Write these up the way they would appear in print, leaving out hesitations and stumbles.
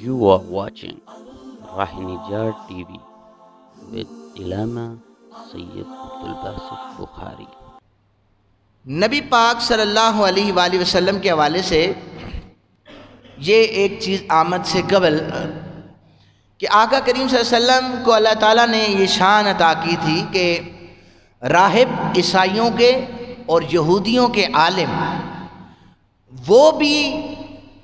You are watching Rahinijar TV with Ilama Sayyid Abdul Basit Bukhari. نبی پاک صلی اللہ علیہ وآلہ وسلم کے حوالے سے یہ ایک چیز آمد سے قبل کہ آقا کریم صلی اللہ علیہ وسلم کو اللہ تعالیٰ نے یہ شان عطا کی تھی کہ راہب عیسائیوں کے اور یہودیوں کے عالم وہ بھی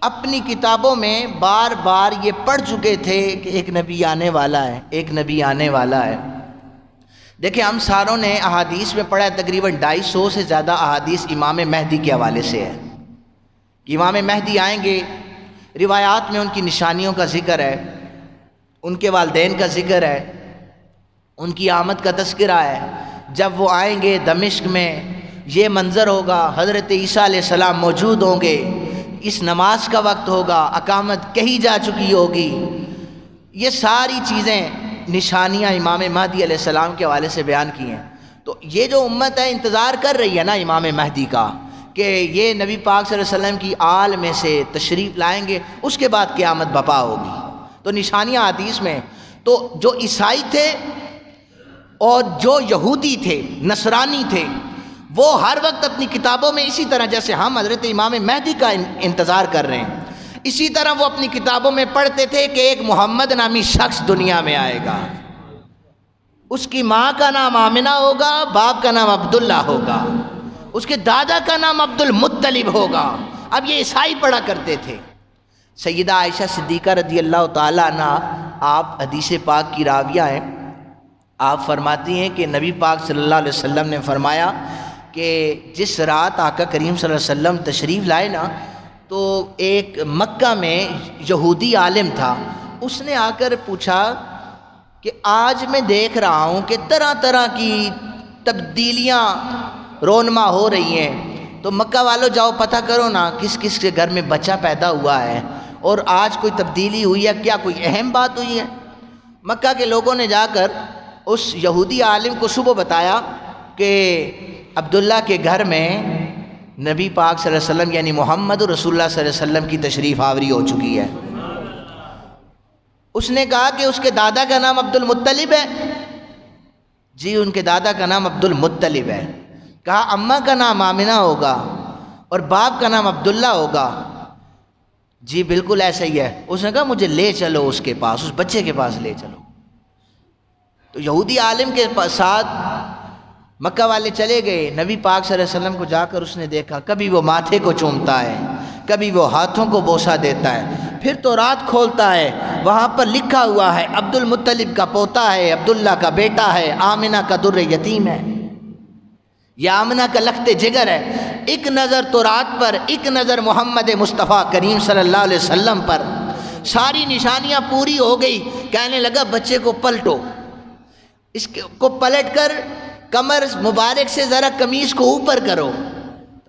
اپنی کتابوں میں بار بار یہ پڑھ چکے تھے کہ ایک نبی آنے والا ہے، ایک نبی آنے والا ہے۔ دیکھیں ہم ساروں نے احادیث میں پڑھا ہے، تقریباً 250 سے زیادہ احادیث امام مہدی کے حوالے سے ہے کہ امام مہدی آئیں گے۔ روایات میں ان کی نشانیوں کا ذکر ہے، ان کے والدین کا ذکر ہے، ان کی آمد کا تذکرہ ہے۔ جب وہ آئیں گے دمشق میں یہ منظر ہوگا، حضرت عیسیٰ علیہ السلام موجود ہوں گے، اس نماز کا وقت ہوگا، اقامت کہی جا چکی ہوگی۔ یہ ساری چیزیں نشانیاں امام مہدی علیہ السلام کے حوالے سے بیان کی ہیں۔ تو یہ جو امت ہے انتظار کر رہی ہے نا امام مہدی کا کہ یہ نبی پاک صلی اللہ علیہ وسلم کی آل میں سے تشریف لائیں گے، اس کے بعد قیامت بپا ہوگی۔ تو نشانیاں حدیث میں تو جو عیسائی تھے اور جو یہودی تھے، نصرانی تھے، وہ ہر وقت اپنی کتابوں میں اسی طرح جیسے ہم حضرت امام مہدی کا انتظار کر رہے ہیں، اسی طرح وہ اپنی کتابوں میں پڑھتے تھے کہ ایک محمد نامی شخص دنیا میں آئے گا، اس کی ماں کا نام آمنہ ہوگا، باپ کا نام عبداللہ ہوگا، اس کے دادا کا نام عبد المطلب ہوگا۔ اب یہ عیسائی پڑھا کرتے تھے۔ سیدہ عائشہ صدیقہ رضی اللہ تعالیٰ عنہ آپ حدیث پاک کی راویہ ہیں، آپ فرماتی ہیں کہ نبی پاک صلی اللہ علیہ وسلم نے فرمایا کہ جس رات آقا کریم صلی اللہ علیہ وسلم تشریف لائے نا تو ایک مکہ میں یہودی عالم تھا، اس نے آ کر پوچھا کہ آج میں دیکھ رہا ہوں کہ طرح طرح کی تبدیلیاں رونما ہو رہی ہیں، تو مکہ والوں جاؤ پتہ کرو نا کس کس کے گھر میں بچہ پیدا ہوا ہے اور آج کوئی تبدیلی ہوئی ہے، کیا کوئی اہم بات ہوئی ہے۔ مکہ کے لوگوں نے جا کر اس یہودی عالم کو صبح بتایا کہ عبداللہ کے گھر میں نبی پاک صلی اللہ علیہ وسلم یعنی محمد رسول اللہ صلی اللہ علیہ وسلم کی تشریف آوری ہو چکی ہے۔ اس نے کہا کہ اس کے دادا کا نام عبد المطلب ہے؟ جی ان کے دادا کا نام عبد المطلب ہے۔ کہا اماں کا نام آمنہ ہوگا اور باپ کا نام عبداللہ ہوگا؟ جی بالکل ایسا ہی ہے۔ اس نے کہا مجھے لے چلو اس کے پاس، اس بچے کے پاس لے چلو۔ تو یہودی عالم کے ساتھ مکہ والے چلے گئے، نبی پاک صلی اللہ علیہ وسلم کو جا کر اس نے دیکھا، کبھی وہ ماتھے کو چومتا ہے، کبھی وہ ہاتھوں کو بوسہ دیتا ہے، پھر تو رات کھولتا ہے، وہاں پر لکھا ہوا ہے عبد المطلب کا پوتا ہے، عبداللہ کا بیٹا ہے، آمنہ کا در یتیم ہے، یہ آمنہ کا لخت جگر ہے۔ ایک نظر تو رات پر، ایک نظر محمد مصطفیٰ کریم صلی اللہ علیہ وسلم پر، ساری نشانیاں پوری ہو گئی۔ کہنے لگا بچے کو پلٹو، اس کو پلٹ کر کمر مبارک سے ذرا قمیص کو اوپر کرو۔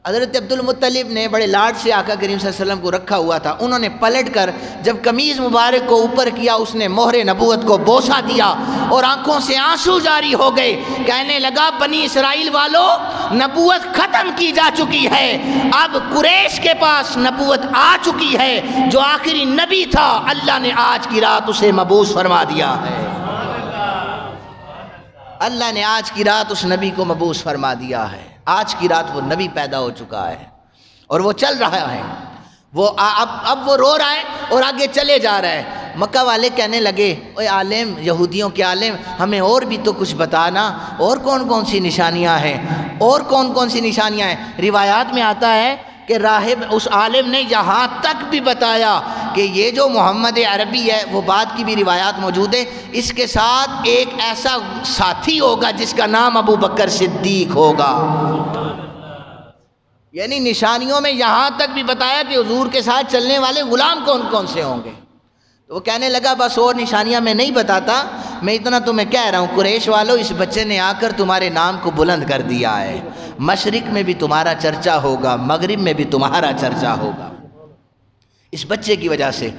حضرت عبد المطلب نے بڑے لاڈ سے آقا کریم صلی اللہ علیہ وسلم کو رکھا ہوا تھا، انہوں نے پلٹ کر جب قمیص مبارک کو اوپر کیا، اس نے مہر نبوت کو بوسہ دیا اور آنکھوں سے آنسو جاری ہو گئے۔ کہنے لگا بنی اسرائیل والو، نبوت ختم کی جا چکی ہے، اب قریش کے پاس نبوت آ چکی ہے، جو آخری نبی تھا اللہ نے آج کی رات اسے مبعوث فرما دیا ہے۔ اللہ نے آج کی رات اس نبی کو مبعوث فرما دیا ہے، آج کی رات وہ نبی پیدا ہو چکا ہے اور وہ چل رہا ہے، وہ اب وہ رو رہا ہے اور آگے چلے جا رہا ہے۔ مکہ والے کہنے لگے اے عالم، یہودیوں کے عالم، ہمیں اور بھی تو کچھ بتانا، اور کون کون سی نشانیاں ہیں، اور کون کون سی نشانیاں ہیں۔ روایات میں آتا ہے کہ راہب اس عالم نے یہاں تک بھی بتایا کہ یہ جو محمد عربی ہے، وہ بات کی بھی روایات موجود ہے، اس کے ساتھ ایک ایسا ساتھی ہوگا جس کا نام ابو بکر صدیق ہوگا۔ یعنی نشانیوں میں یہاں تک بھی بتایا کہ حضور کے ساتھ چلنے والے غلام کون کون سے ہوں گے۔ تو وہ کہنے لگا بس اور نشانیاں میں نہیں بتاتا، میں اتنا تمہیں کہہ رہا ہوں قریش والو، اس بچے نے آ کر تمہارے نام کو بلند کر دیا ہے، مشرق میں بھی تمہارا چرچا ہوگا، مغرب میں بھی تمہارا چرچا ہوگا اس بچے کی وجہ سے۔